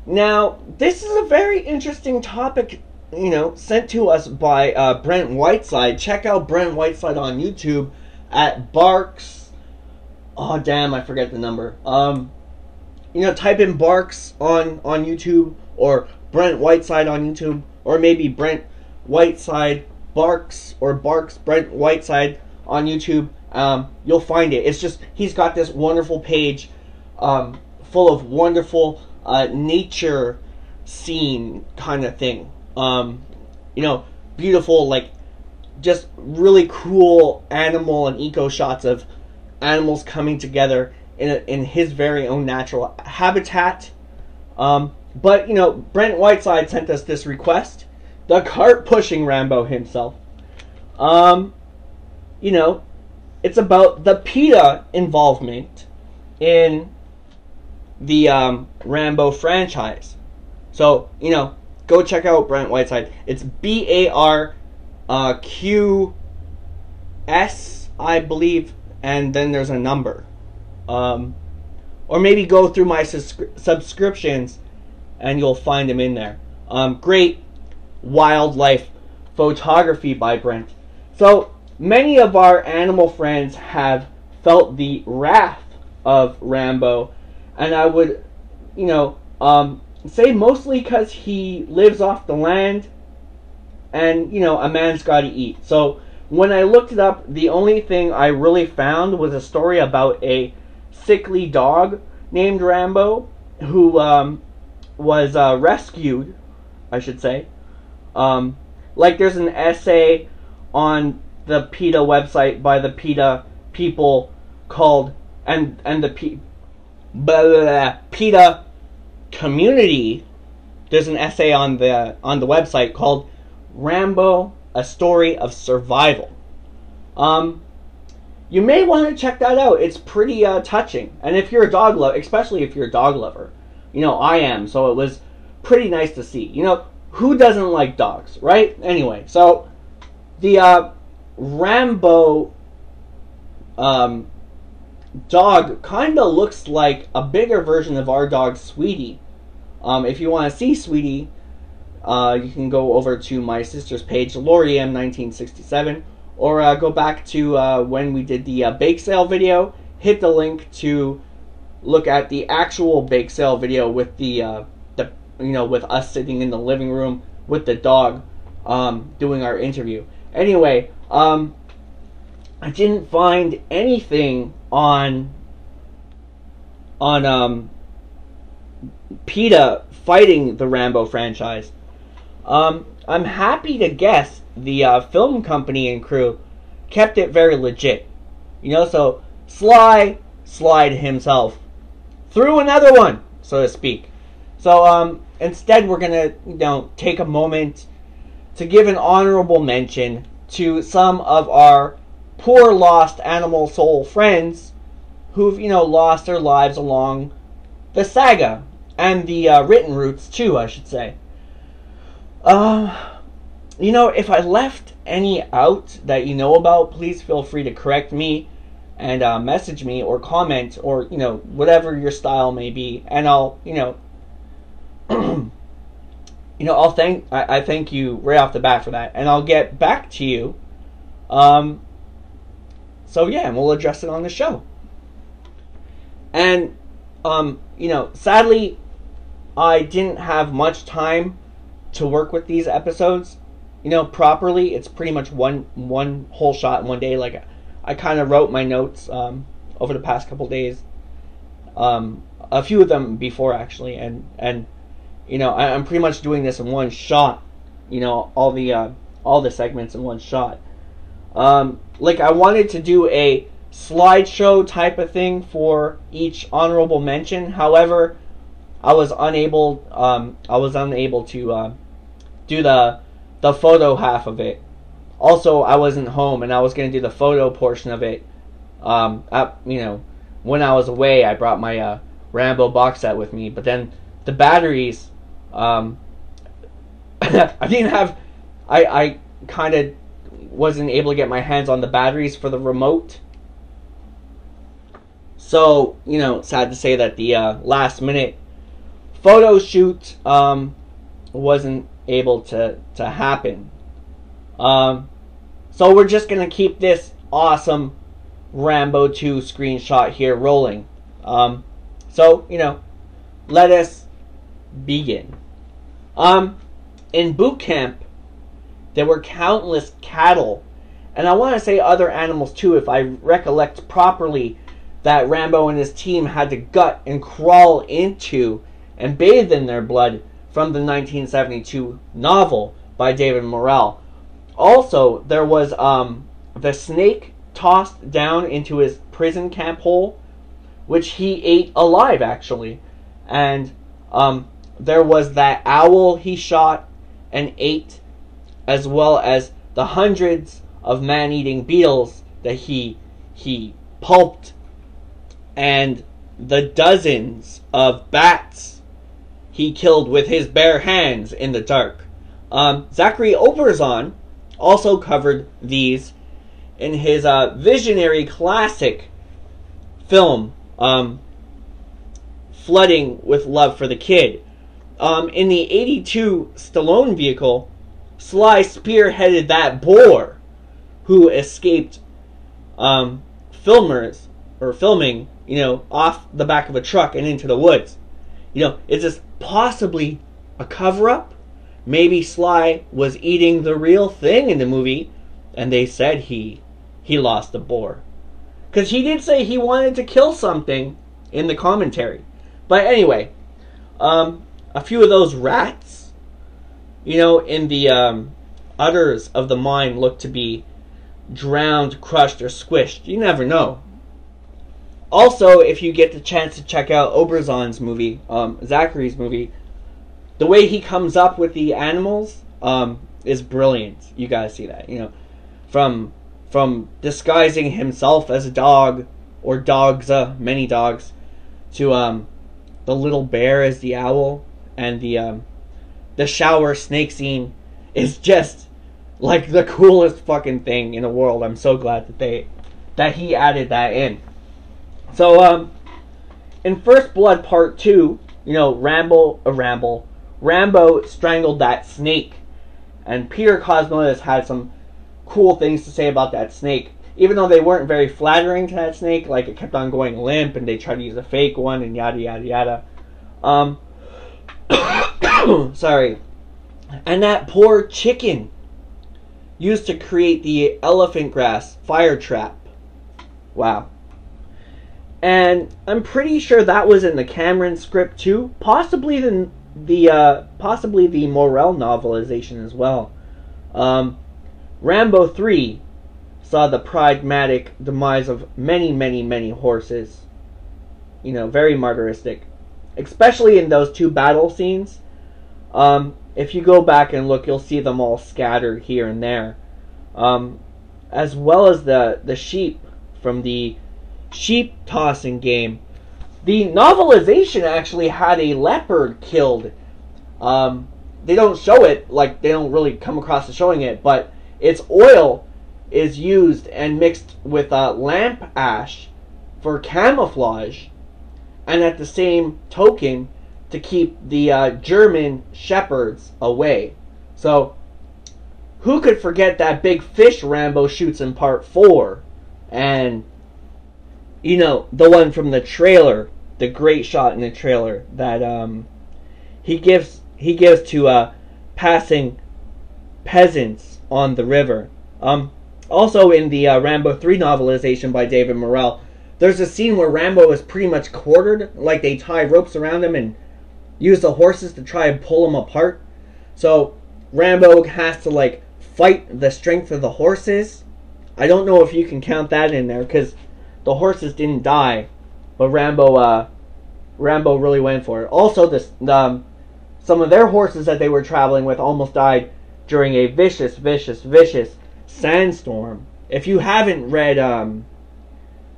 Now, this is a very interesting topic, sent to us by Brent Whiteside. Check out Brent Whiteside on YouTube at Barks. Oh, damn, I forget the number. Type in Barks on YouTube, or Brent Whiteside on YouTube, or maybe Brent Whiteside Barks, or Barks Brent Whiteside on YouTube. You'll find it. It's just, he's got this wonderful page full of wonderful nature scene kind of thing. Beautiful, like, just really cool animal and eco shots of animals coming together in his very own natural habitat. But Brent Whiteside sent us this request. The cart pushing Rambo himself. It's about the PETA involvement in the Rambo franchise. So, go check out Brent Whiteside. It's BARQS, I believe, and then there's a number. Or maybe go through my subscriptions and you'll find them in there. Great wildlife photography by Brent. So, many of our animal friends have felt the wrath of Rambo, and I would, say mostly because he lives off the land, and, a man's got to eat. So, when I looked it up, the only thing I really found was a story about a sickly dog named Rambo, who was rescued, I should say. There's an essay on the PETA website by the PETA people called, and the PETA community. There's an essay on the website called Rambo: A Story of Survival. You may want to check that out. It's pretty touching. And if you're a dog lover, especially if you're a dog lover, I am, so it was pretty nice to see. Who doesn't like dogs, right? Anyway, so the Rambo dog kind of looks like a bigger version of our dog Sweetie. If you want to see Sweetie, you can go over to my sister's page, Lori M1967, or go back to when we did the bake sale video. Hit the link to look at the actual bake sale video with the with us sitting in the living room with the dog doing our interview. Anyway, I didn't find anything on PETA fighting the Rambo franchise. I'm happy to guess the film company and crew kept it very legit. So Slide himself threw another one, so to speak. So instead we're going to take a moment to give an honorable mention to some of our poor lost animal soul friends who've lost their lives along the saga, and the written routes too, I should say. If I left any out that you know about, please feel free to correct me and message me or comment, or whatever your style may be, and I'll I thank you right off the bat for that, and I'll get back to you. So yeah, and we'll address it on the show. And sadly, I didn't have much time to work with these episodes, properly. It's pretty much one whole shot in one day. Like, I kind of wrote my notes over the past couple days, a few of them before actually, and I'm pretty much doing this in one shot. All the segments in one shot. Like, I wanted to do a slideshow type of thing for each honorable mention. However, I was unable to do the photo half of it. Also, I wasn't home, and I was going to do the photo portion of it. When I was away, I brought my Rambo box set with me, but then the batteries, I didn't have. I kind of wasn't able to get my hands on the batteries for the remote. So, sad to say that the last minute photo shoot wasn't able to happen. So we're just going to keep this awesome Rambo 2 screenshot here rolling. So, let us begin. In boot camp, there were countless cattle, and I want to say other animals too, if I recollect properly, that Rambo and his team had to gut and crawl into and bathe in their blood from the 1972 novel by David Morrell. Also, there was the snake tossed down into his prison camp hole, which he ate alive, actually. And there was that owl he shot and ate, as well as the hundreds of man-eating beetles that he pulped, and the dozens of bats he killed with his bare hands in the dark. Zachary Oberzon also covered these in his visionary classic film, Flooding with Love for the Kid. In the 82 Stallone vehicle, Sly spearheaded that boar who escaped filming, off the back of a truck and into the woods. Is this possibly a cover-up? Maybe Sly was eating the real thing in the movie, and they said he lost the boar. Because he did say he wanted to kill something in the commentary. But anyway, a few of those rats, in the udders of the mine look to be drowned, crushed, or squished. You never know. Also, if you get the chance to check out Oberzon's movie, Zachary's movie, the way he comes up with the animals is brilliant. You gotta see that. From disguising himself as a dog, or dogs, many dogs, to the little bear as the owl, and the shower snake scene is just like the coolest fucking thing in the world. I'm so glad that he added that in. So in First Blood Part 2, Rambo strangled that snake, and Peter Cosmatos had some cool things to say about that snake, even though they weren't very flattering to that snake. Like, it kept on going limp, and they tried to use a fake one, and yada yada yada. Sorry. And that poor chicken used to create the elephant grass fire trap. Wow. And I'm pretty sure that was in the Cameron script too, possibly the Morrell novelization as well. Rambo 3 saw the pragmatic demise of many, many, many horses. Very martyristic, especially in those two battle scenes. If you go back and look, you'll see them all scattered here and there, as well as the sheep from the sheep tossing game. The novelization actually had a leopard killed. They don't show it, like, they don't really come across to showing it, but its oil is used and mixed with lamp ash for camouflage, and at the same token to keep the German shepherds away. So who could forget that big fish Rambo shoots in Part 4? And the one from the trailer, the great shot in the trailer that he gives to passing peasants on the river. Also in the Rambo 3 novelization by David Morrell, there's a scene where Rambo is pretty much quartered, like they tie ropes around him and use the horses to try and pull him apart. So Rambo has to fight the strength of the horses. I don't know if you can count that in there, because the horses didn't die, but Rambo really went for it. Also, some of their horses that they were traveling with almost died during a vicious, vicious, vicious sandstorm. If you haven't read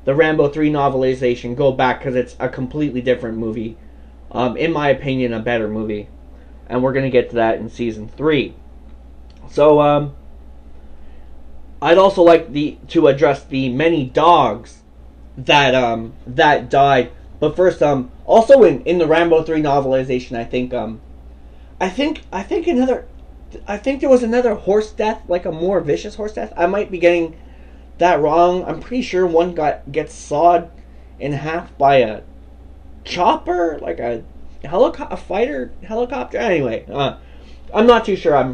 the Rambo 3 novelization, go back, because it's a completely different movie. In my opinion, a better movie. And we're going to get to that in Season 3. So, I'd also like to address the many dogs that died But first, also in the Rambo 3 novelization, I think there was another horse death, like a more vicious horse death. I might be getting that wrong. I'm pretty sure one gets sawed in half by a chopper, like a fighter helicopter. Anyway, I'm not too sure. I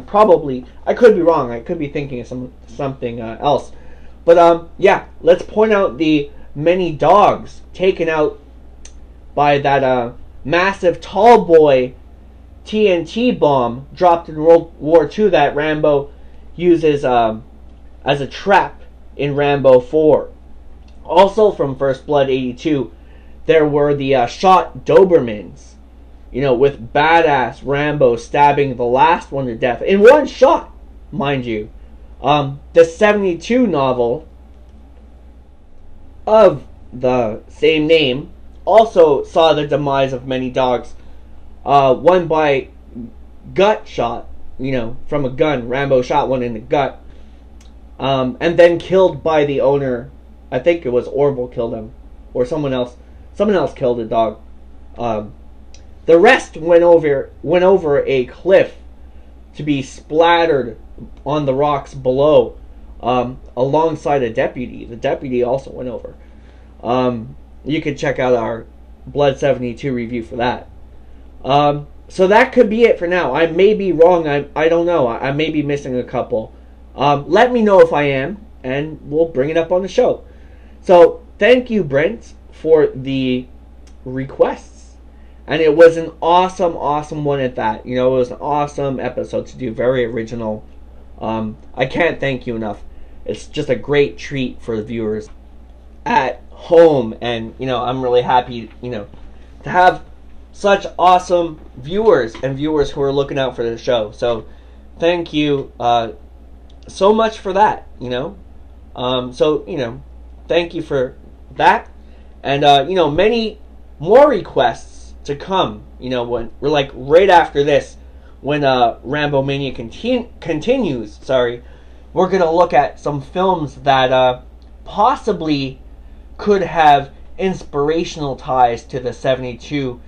could be wrong. I could be thinking of something else. But yeah, let's point out the many dogs taken out by that massive tall boy TNT bomb dropped in World War II that Rambo uses as a trap in Rambo 4. Also from First Blood 82, there were the shot Dobermans, with badass Rambo stabbing the last one to death in one shot, mind you. The 72 novel of the same name also saw the demise of many dogs. One by gut shot, from a gun. Rambo shot one in the gut. And then killed by the owner. I think it was Orville killed him. Or someone else. Someone else killed the dog. The rest went over a cliff to be splattered on the rocks below, alongside a deputy. The deputy also went over. You can check out our Blood 72 review for that. So that could be it for now. I may be wrong. I don't know. I may be missing a couple. Let me know if I am, and we'll bring it up on the show. So thank you, Brent, for the requests. And it was an awesome one at that. It was an awesome episode to do. Very original. I can't thank you enough. It's just a great treat for the viewers at home. And, I'm really happy, to have such awesome viewers and viewers who are looking out for the show. So thank you so much for that, So, thank you for that. And, many more requests to come, when we're like right after this, when RAMBOMANIA continues, we're going to look at some films that possibly could have inspirational ties to the 72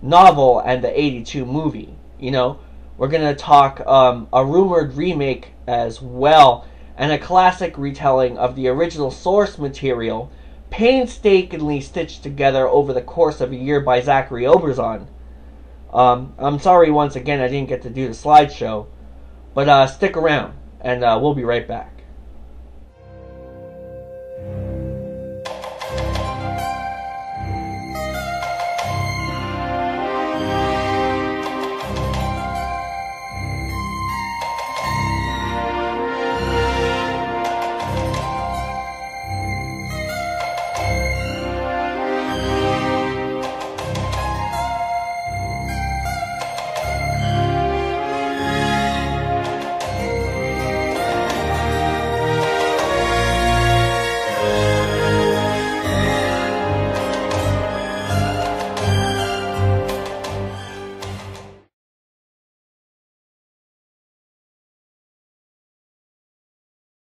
novel and the 82 movie. We're going to talk a rumored remake as well, and a classic retelling of the original source material, painstakingly stitched together over the course of a year by Zachary Oberzon. I'm sorry once again I didn't get to do the slideshow, but stick around, and we'll be right back.